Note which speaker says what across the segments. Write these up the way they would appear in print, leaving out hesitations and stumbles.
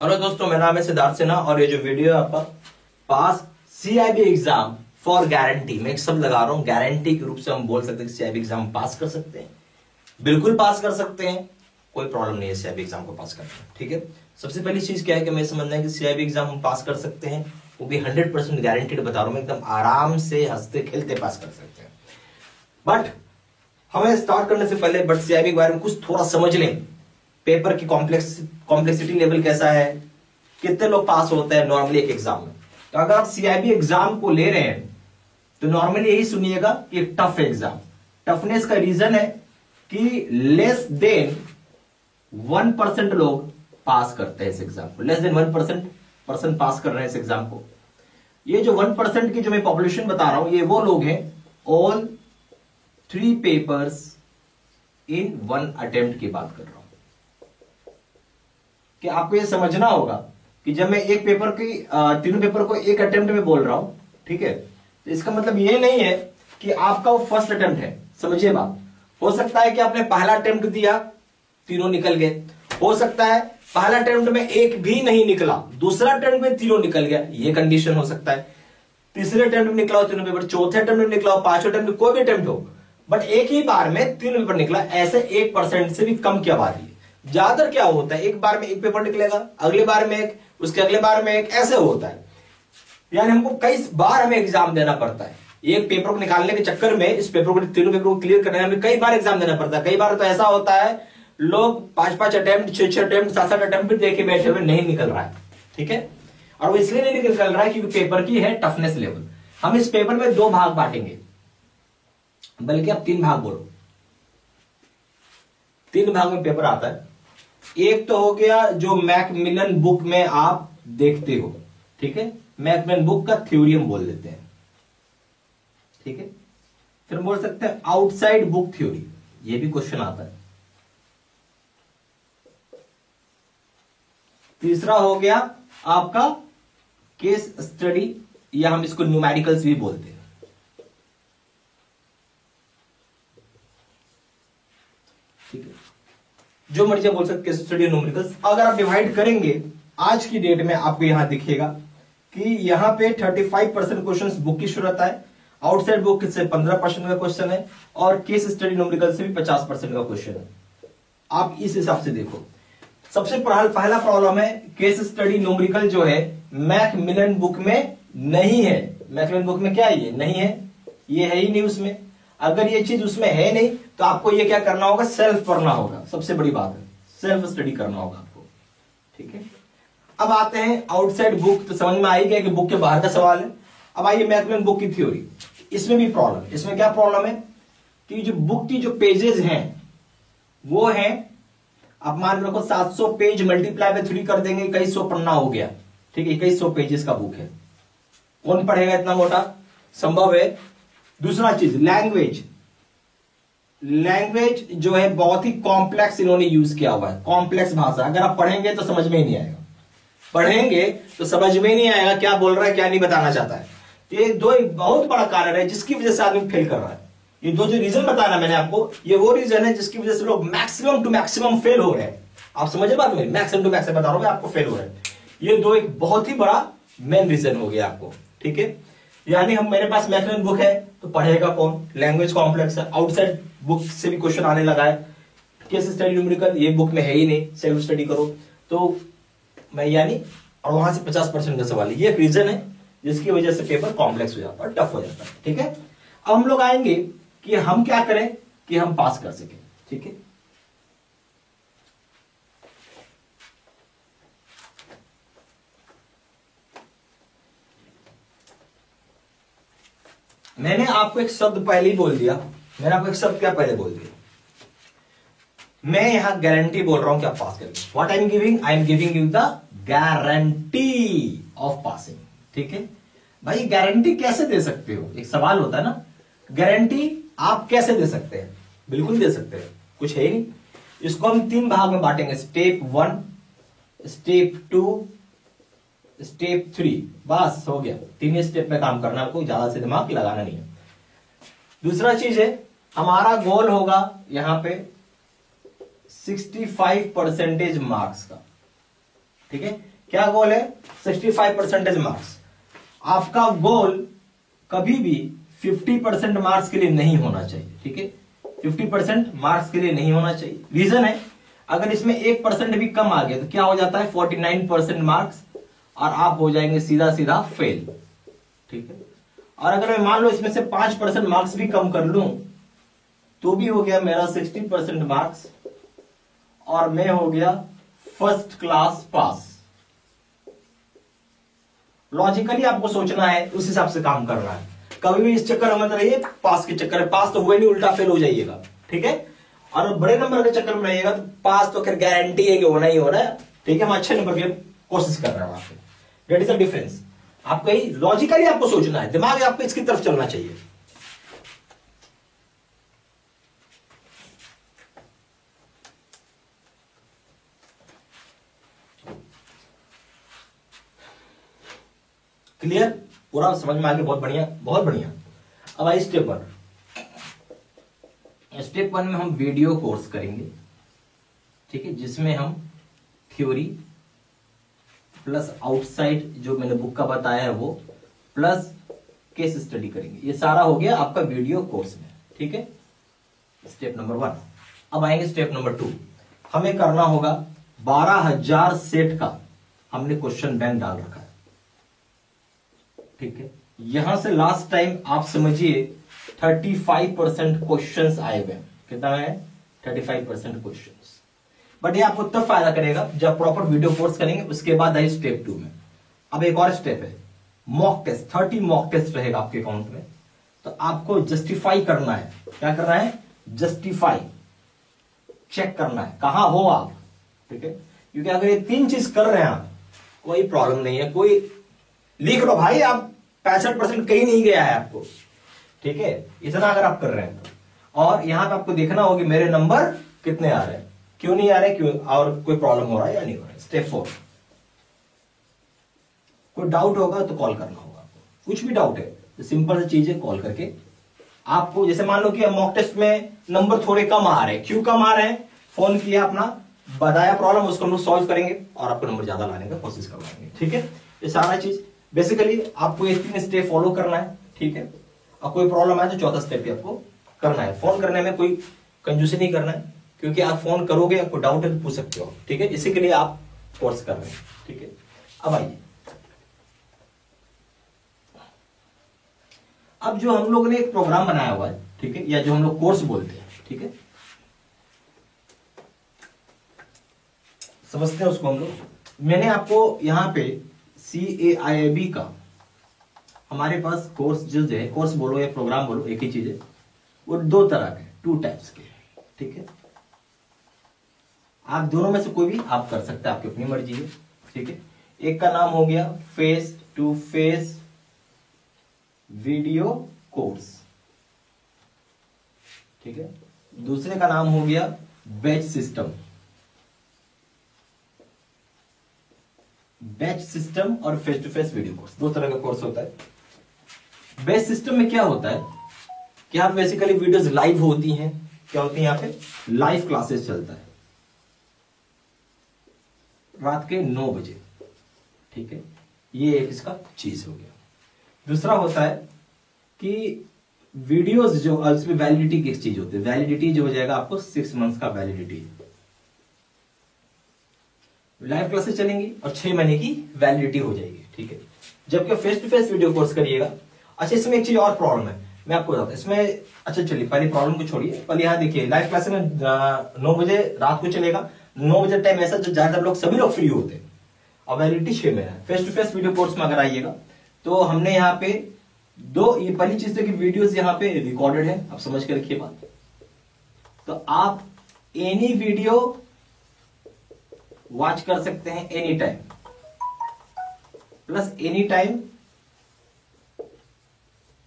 Speaker 1: Hello दोस्तों, मेरा नाम है सिद्धार्थ सिन्हा और ये जो वीडियो है आपका पास सीआईबी एग्जाम फॉर गारंटी, मैं एक शब्द लगा रहा हूं, गारंटी के रूप से हम बोल सकते हैं कि सीआईबी एग्जाम पास कर सकते हैं, बिल्कुल पास कर सकते हैं, कोई प्रॉब्लम नहीं है सीआईबी एग्जाम को पास करने में। ठीक है, सबसे पहली चीज क्या है कि मैं समझना है कि सीआईबी एग्जाम हम पास कर सकते हैं, वो भी 100% गारंटीड बता रहा हूं मैं, एकदम आराम से हंसते खेलते पास कर सकते हैं। बट हमें स्टार्ट करने से पहले सीआईबी के बारे में कुछ थोड़ा समझ लें। पेपर की कॉम्प्लेक्सिटी लेवल कैसा है, कितने लोग पास होते हैं नॉर्मली एक एग्जाम में। तो अगर आप सीआईबी एग्जाम को ले रहे हैं तो नॉर्मली यही सुनिएगा कि टफ एग्जाम। टफनेस का रीजन है कि लेस देन 1% लोग पास करते हैं इस एग्जाम को, लेस देन 1% पास कर रहे हैं इस एग्जाम को। ये जो 1% की जो मैं पॉपुलेशन बता रहा हूं, ये वो लोग हैं ऑल 3 पेपर्स इन 1 अटेम्प्ट की बात कर रहा हूं। कि आपको ये समझना होगा कि जब मैं एक पेपर की तीनों पेपर को एक अटेम्प्ट में बोल रहा हूं, ठीक है, तो इसका मतलब ये नहीं है कि आपका वो फर्स्ट अटेम्प्ट है। समझिए बात, हो सकता है कि आपने पहला अटेम्प्ट दिया, तीनों निकल गए। हो सकता है पहला अटेम्प्ट में एक भी नहीं निकला, दूसरा अटेम्प्ट में तीनों निकल गया, ये कंडीशन हो सकता है। तीसरे अटेम्प्ट में निकला हो तीनों पेपर, चौथे अटेम्प्ट में निकला हो, पांचवें अटेम्प्ट में, कोई भी अटेम्प्ट हो, बट एक ही बार में तीनों पेपर निकला, ऐसे 1% से भी कम की आबादी है। ज्यादातर क्या होता है, एक बार में एक पेपर निकलेगा, अगले बार में एक, उसके अगले बार में एक, ऐसे होता है। यानी हमको कई बार हमें एग्जाम देना पड़ता है। एक पेपर को निकालने के चक्कर में इस पेपर को, तीनों पेपर को क्लियर करने में कई बार एग्जाम देना पड़ता है। कई बार तो ऐसा होता है लोग 5-5 अटेम्प्ट, 6-6 अटेम्प्ट, 7-7 अटेम्प्ट भी देके बैठे हुए नहीं निकल रहा है। ठीक है, और वो इसलिए नहीं निकल रहा है क्योंकि पेपर की है टफनेस लेवल। हम इस पेपर में 2 भाग बांटेंगे, बल्कि अब 3 भाग बोलो, 3 भाग में पेपर आता है। एक तो हो गया जो मैकमिलन बुक में आप देखते हो, ठीक है, मैकमिलन बुक का थ्योरी हम बोल देते हैं, ठीक है। फिर बोल सकते हैं आउटसाइड बुक थ्योरी, ये भी क्वेश्चन आता है। तीसरा हो गया आपका केस स्टडी, या हम इसको न्यूमेरिकल्स भी बोलते हैं, ठीक है, जो मर्जी बोल सकते केस स्टडी, न्यूमेरिकल्स। अगर आप डिवाइड करेंगे आज की डेट में, आपको यहां दिखेगा कि यहां पे 35% क्वेश्चन बुक की शुरुआत है, आउटसाइड बुक से 15% का क्वेश्चन है, और केस स्टडी न्यूमेरिकल से भी 50% का क्वेश्चन है। आप इस हिसाब से देखो। सबसे पहला प्रॉब्लम है केस स्टडी न्यूमेरिकल जो है मैकमिलन बुक में नहीं है। मैकमिलन बुक में क्या है, ये नहीं है, ये है ही नहीं उसमें। अगर ये चीज उसमें है नहीं तो आपको ये क्या करना होगा, सेल्फ पढ़ना होगा। सबसे बड़ी बात है सेल्फ स्टडी करना होगा आपको, ठीक है। अब आते हैं आउटसाइड बुक, तो समझ में आ ही गया कि बुक के बाहर का सवाल है। अब आइए मैकमिलन बुक की थ्योरी, इसमें भी प्रॉब्लम। इसमें क्या प्रॉब्लम है कि जो बुक की जो पेजेस हैं वो है, आप मान रखो 700 पेज मल्टीप्लाई बाय 3 कर देंगे, 2100 पन्ना हो गया, ठीक है, 2100 पेजेस का बुक है। कौन पढ़ेगा इतना मोटा, संभव है। दूसरा चीज लैंग्वेज जो है बहुत ही कॉम्प्लेक्स इन्होंने यूज किया हुआ है, कॉम्प्लेक्स भाषा। अगर आप पढ़ेंगे तो समझ में ही नहीं आएगा, पढ़ेंगे तो समझ में नहीं आएगा क्या बोल रहा है, क्या नहीं बताना चाहता है। तो ये 2 एक बहुत बड़ा कारण है जिसकी वजह से आदमी फेल कर रहा है। ये 2 जो रीजन बताना मैंने आपको, ये वो रीजन है जिसकी वजह से लोग मैक्सिमम टू मैक्सिमम फेल हो रहे हैं। आप समझे बात मेरी, मैक्सिमम टू मैक्सिमम बता रहा हूं, आपको फेल हो रहे हैं। ये 2 एक बहुत ही बड़ा मेन रीजन हो गया आपको, ठीक है। यानी हम, मेरे पास मैकमिलन बुक है तो पढ़ेगा कौन, लैंग्वेज कॉम्प्लेक्स है, आउटसाइड बुक से भी क्वेश्चन आने लगा है, केस स्टडी न्यूमेरिकल ये बुक में है ही नहीं, सेल्फ स्टडी करो तो मैं, यानी, और वहां से 50% का सवाल है। ये एक रीजन है जिसकी वजह से पेपर कॉम्प्लेक्स हो जाता है, टफ हो जाता है, ठीक है। अब हम लोग आएंगे कि हम क्या करें कि हम पास कर सकें, ठीक है। मैंने आपको एक शब्द पहले ही बोल दिया, मैंने आपको एक शब्द क्या पहले बोल दिया, मैं यहां गारंटी बोल रहा हूं कि आप पास करेंगे। What I am giving you the guarantee of passing, ठीक है। भाई गारंटी कैसे दे सकते हो, एक सवाल होता है ना, गारंटी आप कैसे दे सकते हैं, बिल्कुल दे सकते हैं, कुछ है ही नहीं। इसको हम 3 भाग में बांटेंगे, स्टेप 1, स्टेप 2, स्टेप 3, बस हो गया। 3 स्टेप में काम करना, आपको ज्यादा से दिमाग लगाना नहीं है। दूसरा चीज है, हमारा गोल होगा यहां पे 65% मार्क्स का, ठीक है। क्या गोल है? 65% मार्क्स। आपका गोल कभी भी 50% मार्क्स के लिए नहीं होना चाहिए, ठीक है? 50% मार्क्स के लिए नहीं होना चाहिए। रीजन है, अगर इसमें 1% भी कम आ गया तो क्या हो जाता है? 49% मार्क्स, और आप हो जाएंगे सीधा सीधा फेल, ठीक है? और अगर मैं मान लो इसमें से 5% मार्क्स भी कम कर लूं तो भी हो गया मेरा 60% मार्क्स, और मैं हो गया फर्स्ट क्लास पास। लॉजिकली आपको सोचना है, उस हिसाब से काम करना है। कभी भी इस चक्कर में मत रहिए पास के चक्कर में, पास तो हुए नहीं, उल्टा फेल हो जाइएगा, ठीक है? और बड़े नंबर के चक्कर में रहिएगा तो पास तो खैर गारंटी है कि होना ही होना है, ठीक है? हम अच्छे नंबर की कोशिश कर रहे हैं वहां पे। That is the difference. आपको ही लॉजिकली आपको सोचना है, दिमाग आपको इसकी तरफ चलना चाहिए। क्लियर? पूरा समझ में आ गया? बहुत बढ़िया, बहुत बढ़िया। अब आई स्टेप 1। स्टेप 1 में हम वीडियो कोर्स करेंगे, ठीक है? जिसमें हम थ्योरी प्लस आउटसाइड जो मैंने बुक का बताया है वो, प्लस केस स्टडी करेंगे। ये सारा हो गया आपका वीडियो कोर्स में, ठीक है? Step number 1। अब आएंगे स्टेप नंबर 2। हमें करना होगा 12,000 सेट का हमने क्वेश्चन बैंक डाल रखा है, ठीक है? यहां से लास्ट टाइम आप समझिए 35% क्वेश्चंस आए हुए हैं। कितना है? 35% क्वेश्चंस। बट ये आपको तब फायदा करेगा जब प्रॉपर वीडियो कोर्स करेंगे। उसके बाद आई स्टेप 2 में। अब एक और स्टेप है, मॉक टेस्ट। 30 मॉक टेस्ट रहेगा आपके अकाउंट में। तो आपको जस्टिफाई करना है। क्या करना है? जस्टिफाई, चेक करना है कहां हो आप, ठीक है? क्योंकि अगर ये 3 चीज कर रहे हैं आप, कोई प्रॉब्लम नहीं है। कोई लिख लो भाई, आप 65% कहीं नहीं गया है आपको, ठीक है? इतना अगर आप कर रहे हैं तो। और यहां पे आपको देखना होगा कि मेरे नंबर कितने आ रहे हैं, क्यों नहीं आ रहे, क्यों, और कोई प्रॉब्लम हो रहा है या नहीं हो रहा है। स्टेप 4, कोई डाउट होगा तो कॉल करना होगा आपको। कुछ भी डाउट है तो सिंपल सी चीज है, कॉल करके आपको, जैसे मान लो कि मॉक टेस्ट में नंबर थोड़े कम आ रहे हैं, क्यों कम आ रहे हैं? फोन किया अपना, बताया प्रॉब्लम, उसको हम लोग सॉल्व करेंगे और आपको नंबर ज्यादा लाने का कोशिश करवाएंगे, ठीक है? ये सारा चीज बेसिकली आपको ये 3 स्टेप फॉलो करना है, ठीक है? और कोई प्रॉब्लम है तो चौथा स्टेप भी आपको करना है। फोन करने में कोई कंजूसी नहीं करना है, क्योंकि आप फोन करोगे, आपको डाउट है तो पूछ सकते हो, ठीक है? इसी के लिए आप कोर्स कर रहे हैं, ठीक है? अब आइए, अब जो हम लोग ने एक प्रोग्राम बनाया हुआ है, ठीक है, या जो हम लोग कोर्स बोलते हैं, ठीक है, समझते हैं उसको हम लोग। मैंने आपको यहां पे CAIIB का हमारे पास कोर्स जो है, कोर्स बोलो या प्रोग्राम बोलो, एक ही चीज है, वो 2 तरह के, 2 टाइप्स के, ठीक है? आप दोनों में से कोई भी आप कर सकते हैं, आपकी अपनी मर्जी है, ठीक है? एक का नाम हो गया face to face video course, ठीक है? दूसरे का नाम हो गया बैच सिस्टम। बैच सिस्टम और face to face video course, 2 तरह का कोर्स होता है। बैच सिस्टम में क्या होता है कि आप बेसिकली वीडियोस लाइव होती हैं, क्या होती है? यहां पे लाइव क्लासेस चलता है रात के 9 बजे, ठीक है? ये एक इसका चीज हो गया। दूसरा होता है कि वीडियोस जो उसमें वैलिडिटी की चीज होती है। वैलिडिटी जो हो जाएगा आपको 6 मंथ्स का वैलिडिटी, लाइव क्लासेस चलेंगी और 6 महीने की वैलिडिटी हो जाएगी, ठीक है? जबकि face to face video course करिएगा। अच्छा, इसमें एक चीज और प्रॉब्लम है, मैं आपको बताता हूं इसमें। अच्छा चलिए, पहले प्रॉब्लम को छोड़िए, पहले यहां देखिए, लाइव क्लासेस में 9 बजे रात को चलेगा। 9 बजे टाइम ऐसा जो ज्यादातर लोग, सभी लोग फ्री होते हैं, और वैलिडिटी 6 महीना है। Face to face video course में अगर आइएगा तो हमने यहाँ पे 2, ये पहली चीज है कि वीडियोस यहाँ पे रिकॉर्डेड है, आप समझ के रखिए बात। तो आप एनी वीडियो वॉच कर सकते हैं any time, plus any time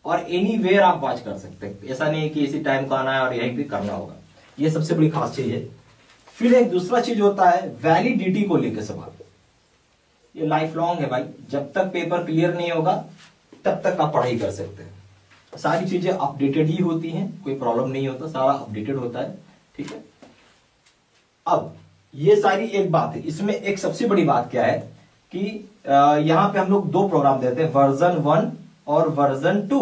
Speaker 1: और एनी वेयर आप वॉच कर सकते हैं। ऐसा नहीं है कि इसी टाइम को आना है और यहीं पे करना होगा, ये सबसे बड़ी खास चीज है। फिर एक दूसरा चीज होता है वैलिडिटी को लेकर सवाल। ये लाइफ लॉन्ग है भाई, जब तक पेपर क्लियर नहीं होगा तब तक आप पढ़ाई कर सकते हैं। सारी चीजें अपडेटेड ही होती हैं, कोई प्रॉब्लम नहीं होता, सारा अपडेटेड होता है, ठीक है? अब ये सारी एक बात है। इसमें एक सबसे बड़ी बात क्या है कि यहाँ पे हम लोग दो प्रोग्राम देते हैं, वर्जन 1 और वर्जन 2।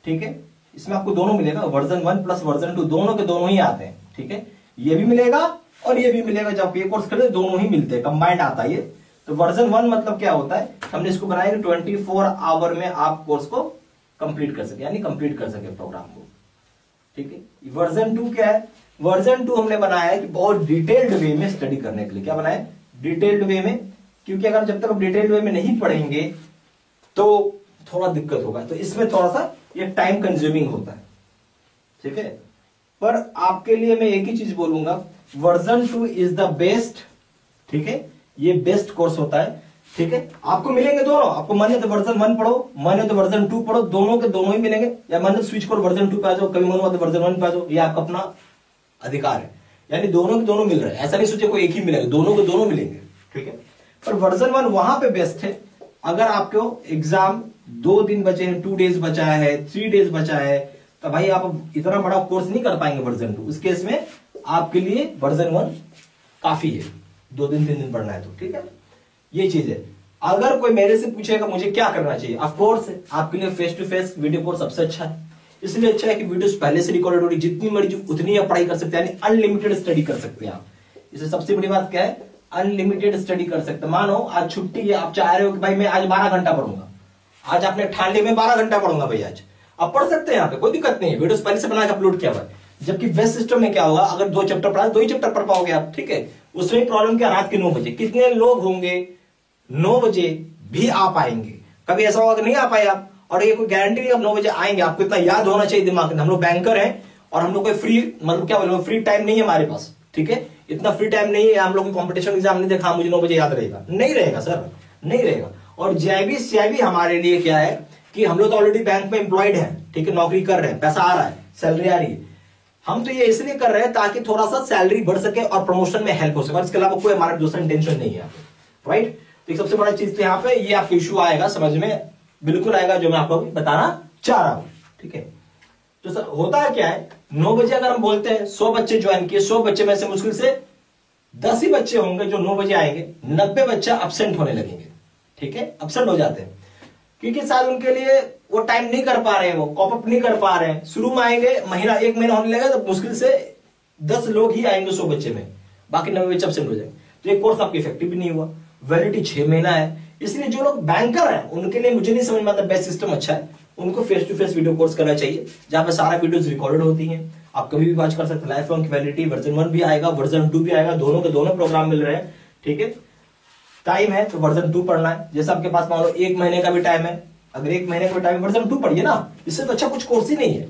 Speaker 1: ठीक है, इसमें आपको दोनों मिलेगा, वर्जन 1 प्लस वर्जन 2, दोनों के दोनों ही आते हैं। ठीक है, ये भी मिलेगा और ये भी मिलेगा। जब ये कोर्स करते दोनों ही मिलते हैं, कंबाइंड आता है ये। तो वर्जन 1 मतलब क्या होता है, हमने इसको बनाया कि 24 आवर में आप कोर्स को कंप्लीट कर सके, यानी कंप्लीट कर सके प्रोग्राम को। ठीक है, वर्जन 2 क्या है, वर्जन 2 हमने बनाया है कि बहुत डिटेल्ड वे में स्टडी करने के लिए। क्या बनाया, डिटेल्ड वे में, क्योंकि अगर जब तक हम डिटेल्ड वे में नहीं पढ़ेंगे तो थोड़ा दिक्कत होगा। तो इसमें थोड़ा सा ये टाइम कंज्यूमिंग होता है। ठीक है, पर आपके लिए मैं एक ही चीज बोलूंगा, वर्जन 2 इज द बेस्ट। ठीक है, ये बेस्ट कोर्स होता है। ठीक है, आपको मिलेंगे दोनों, आपको मन है तो वर्जन 1 पढ़ो, मन है तो वर्जन 2 पढ़ो, दोनों के दोनों ही मिलेंगे। या मन है स्विच करो वर्जन 2 पे आ जाओ, कभी मन हुआ तो वर्जन 1 पे आ जाओ, ये आपका अपना अधिकार है। यानी दोनों के दोनों मिल रहे हैं, ऐसा नहीं सोचे कोई एक ही मिलेगा, दोनों के दोनों मिलेंगे। ठीक है, पर वर्जन 1 वहां पे बेस्ट है अगर आपको एग्जाम 2 दिन बचे हैं, 2 डेज बचा है, 3 डेज बचा है, तो भाई आप इतना बड़ा कोर्स नहीं कर पाएंगे वर्जन 2। उस केस में आपके लिए वर्जन 1 काफी है, 2 दिन 3 दिन पढ़ना है तो। ठीक है, ये चीज है। अगर कोई मेरे से पूछेगा मुझे क्या करना चाहिए, ऑफ कोर्स आपके लिए face to face video course सबसे अच्छा है। इसलिए अच्छा है कि वीडियोस पहले से रिकॉर्डेड हो रही, जितनी मर्जी उतनी आप पढ़ाई कर सकते हैं, यानी अनलिमिटेड स्टडी कर सकते हैं आप। इससे सबसे बड़ी बात क्या है, अनलिमिटेड स्टडी कर सकते हैं। मानो आज छुट्टी है, आप चाह रहे हो कि भाई मैं आज 12 घंटा पढ़ूंगा, आज आपने ठान लिया मैं 12 घंटा पढ़ूंगा भाई, आज आप पढ़ सकते हैं, यहाँ पे कोई दिक्कत नहीं है। वीडियोस पहले से बना के अपलोड किया हुआ है। जबकि बेस्ट सिस्टम में क्या होगा, अगर 2 चैप्टर पढ़ा 2 ही चैप्टर पढ़ पाओगे आप। ठीक है, उसमें प्रॉब्लम क्या, रात के 9 बजे कितने लोग होंगे 9 बजे भी आ पाएंगे। कभी ऐसा होगा कि नहीं आ पाए आप, और ये कोई गारंटी नहीं आप 9 बजे आएंगे। आपको इतना याद होना चाहिए दिमाग में, हम लोग बैंकर हैं और हम लोग कोई फ्री, मतलब क्या बोले, फ्री टाइम नहीं है हमारे पास। ठीक है, इतना फ्री टाइम नहीं है, हम लोग कॉम्पिटिशन एग्जाम नहीं देखा मुझे 9 बजे याद रहेगा, नहीं रहेगा सर, नहीं रहेगा। और जेआईबी सीआईबी हमारे लिए क्या है कि हम लोग तो ऑलरेडी बैंक में एम्प्लॉयड हैं। ठीक है, नौकरी कर रहे हैं, पैसा आ रहा है, सैलरी आ रही है। हम तो ये इसलिए कर रहे हैं ताकि थोड़ा सा सैलरी बढ़ सके और प्रमोशन में हेल्प हो सके, इसके अलावा कोई हमारा दूसरा इंटेंशन नहीं है। राइट, तो सबसे बड़ा चीज तो यहाँ पे ये आपको इश्यू आएगा, समझ में बिल्कुल आएगा, जो मैं आपको बताना चाह रहा हूं। ठीक है, तो सर होता है क्या है, 9 बजे अगर हम बोलते हैं 100 बच्चे ज्वाइन किए, 100 बच्चे में से मुश्किल से 10 ही बच्चे होंगे जो 9 बजे आएंगे, 90 बच्चा अब्सेंट होने लगेंगे। ठीक है, अब्सेंट हो जाते हैं क्योंकि शायद उनके लिए वो टाइम नहीं कर पा रहे हैं, वो कॉप अप नहीं कर पा रहे हैं। शुरू में आएंगे, महीना 1 महीना होने लगेगा तो मुश्किल से 10 लोग ही आएंगे 100 बच्चे में, बाकी 90 बच्चे अब्सेंट हो जाएंगे। तो ये कोर्स आपकी इफेक्टिव भी नहीं हुआ, वैलिडिटी 6 महीना है। इसलिए जो लोग बैंकर हैं उनके लिए मुझे नहीं समझ में आता बेस्ट सिस्टम अच्छा है, उनको face to face video course करना चाहिए, जहां पे सारा वीडियोस रिकॉर्डेड होती हैं, आप कभी भी वॉच कर सकते हैं। लाइफ लॉन्ग की वैलिडिटी, वर्जन 1 भी आएगा, वर्जन 2 भी आएगा, दोनों के दोनों प्रोग्राम मिल रहे हैं। ठीक है, टाइम है तो वर्जन 2 पढ़ना है। जैसे आपके पास मान लो 1 महीने का भी टाइम है, अगर 1 महीने का टाइम वर्जन 2 पढ़िए ना, इससे तो अच्छा कुछ कोर्स ही नहीं है।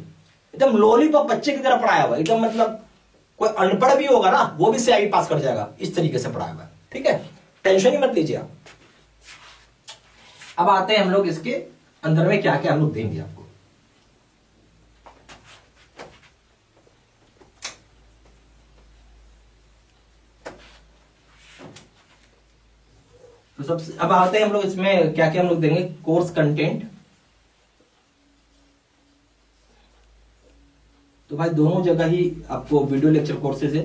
Speaker 1: एकदम लॉलीपॉप बच्चे की तरह पढ़ाया हुआ, एकदम मतलब कोई अनपढ़ भी होगा ना वो भी सीआईबी पास कर जाएगा, इस तरीके से पढ़ाया हुआ है। ठीक है, टेंशन ही मत लीजिए आप। अब आते हैं हम लोग इसके अंदर में क्या क्या हम लोग देंगे आपको। तो सबसे अब आते हैं हम लोग इसमें क्या क्या हम लोग देंगे, कोर्स कंटेंट। तो भाई दोनों जगह ही आपको वीडियो लेक्चर कोर्सेज है,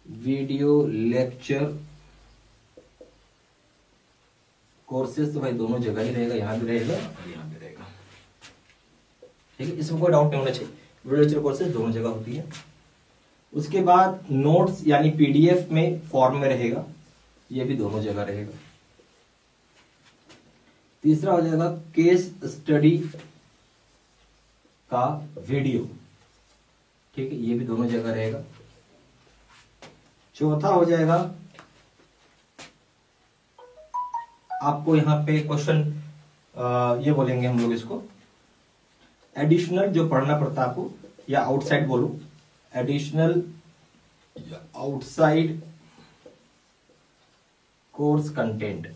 Speaker 1: वीडियो लेक्चर कोर्सेज तो भाई दोनों जगह ही रहेगा, यहां भी रहेगा और यहां भी रहेगा। ठीक है, इसमें कोई डाउट नहीं होना चाहिए, वीडियो लेक्चर कोर्सेज दोनों जगह होती है। उसके बाद नोट्स यानी पीडीएफ में फॉर्म में रहेगा, ये भी दोनों जगह रहेगा। तीसरा हो जाएगा केस स्टडी का वीडियो। ठीक है, ये भी दोनों जगह रहेगा। चौथा हो जाएगा आपको यहां पे क्वेश्चन, ये बोलेंगे हम लोग इसको एडिशनल, जो पढ़ना पड़ता है आपको, या आउटसाइड बोलो, एडिशनल आउटसाइड कोर्स कंटेंट,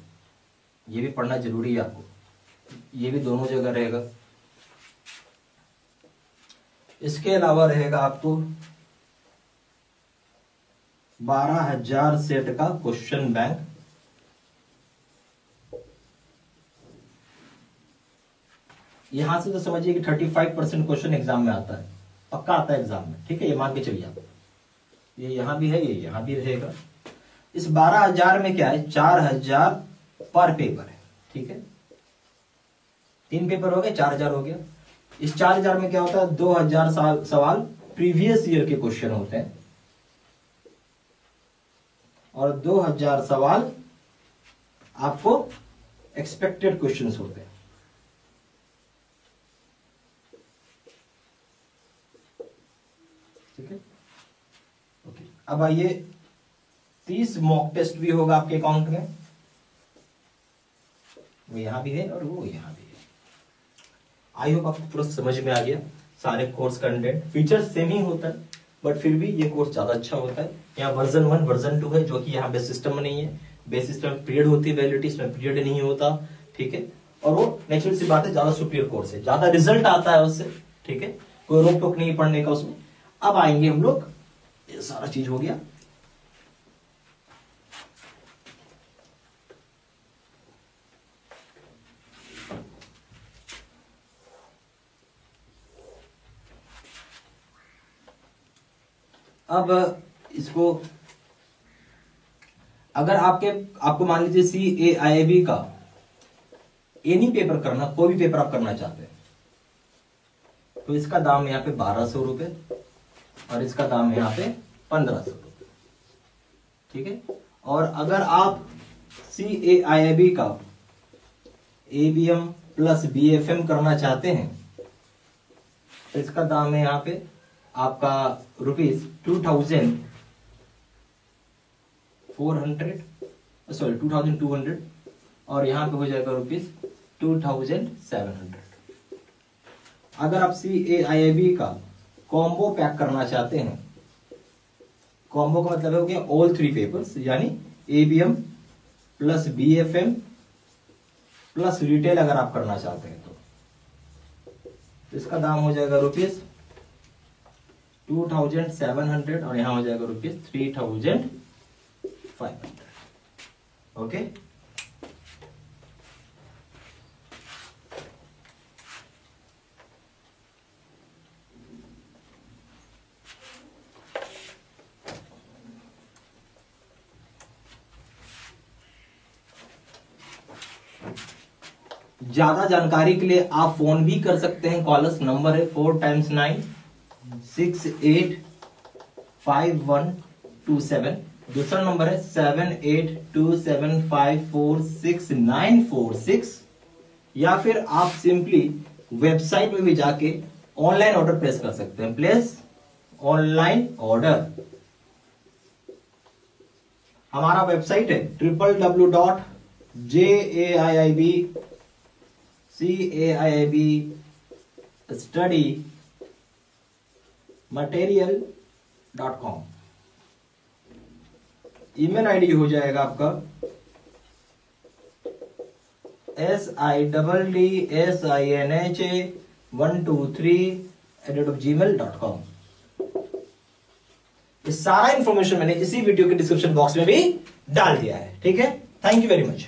Speaker 1: ये भी पढ़ना जरूरी है आपको, ये भी दोनों जगह रहेगा। इसके अलावा रहेगा आपको 12,000 सेट का क्वेश्चन बैंक। यहां से तो समझिए कि 35% क्वेश्चन एग्जाम में आता है, पक्का आता है एग्जाम में। ठीक है, ये मान के चलिए आप, ये यहां भी है, ये यहां भी रहेगा। इस 12,000 में क्या है, 4,000 पर पेपर है, ठीक है। 3 पेपर हो गए, 4,000 हो गया। इस 4,000 में क्या होता है, 2,000 सवाल प्रीवियस ईयर के क्वेश्चन होते हैं और 2,000 सवाल आपको एक्सपेक्टेड क्वेश्चंस होते हैं। ठीक है, ओके। अब आइए 30 मॉक टेस्ट भी होगा आपके अकाउंट में, वो यहां भी है और वो यहां भी है। आई होप आपको पूरा समझ में आ गया। सारे कोर्स कंटेंट फीचर्स सेम ही होता है, बट फिर भी ये कोर्स ज्यादा अच्छा होता है। यहाँ वर्जन 1 वर्जन 2 है, जो कि यहाँ बेस सिस्टम में नहीं है। बेस सिस्टम में पीरियड होती है, वैलिडिटी, इसमें पीरियड नहीं होता, ठीक है। और वो नेचुरल सी बात है, ज्यादा सुपीरियर कोर्स है, ज्यादा रिजल्ट आता है उससे, ठीक है। कोई रोक टोक नहीं पढ़ने का उसमें। अब आएंगे हम लोग, ये सारा चीज हो गया। अब इसको अगर आपको मान लीजिए CAIIB का एनी पेपर करना, कोई भी पेपर आप करना चाहते हैं, तो इसका दाम यहाँ पे 1,200 रुपए और इसका दाम यहाँ पे 1,500 रुपए, ठीक है। और अगर आप CAIIB का ABM प्लस BFM करना चाहते हैं, तो इसका दाम है यहाँ पे आपका ₹2,200 और यहां पे हो जाएगा ₹2,700। अगर आप CAIIB का कॉम्बो पैक करना चाहते हैं, कॉम्बो का मतलब हो गया ऑल 3 पेपर्स, यानी ABM plus BFM plus retail अगर आप करना चाहते हैं तो इसका दाम हो जाएगा ₹2,700 और यहां हो जाएगा ₹3,500। ओके, ज्यादा जानकारी के लिए आप फोन भी कर सकते हैं। कॉलर्स नंबर है 4 × 9 685127। दूसरा नंबर है 7827546946, या फिर आप सिंपली वेबसाइट में भी जाके ऑनलाइन ऑर्डर प्लेस कर सकते हैं। प्लेस ऑनलाइन ऑर्डर, हमारा वेबसाइट है www.JAIIBCAIIBstudymaterial.com। ईमेल आईडी हो जाएगा आपका SIDDSINHA123@gmail.com। ये सारा इंफॉर्मेशन मैंने इसी वीडियो के डिस्क्रिप्शन बॉक्स में भी डाल दिया है, ठीक है। Thank you very much.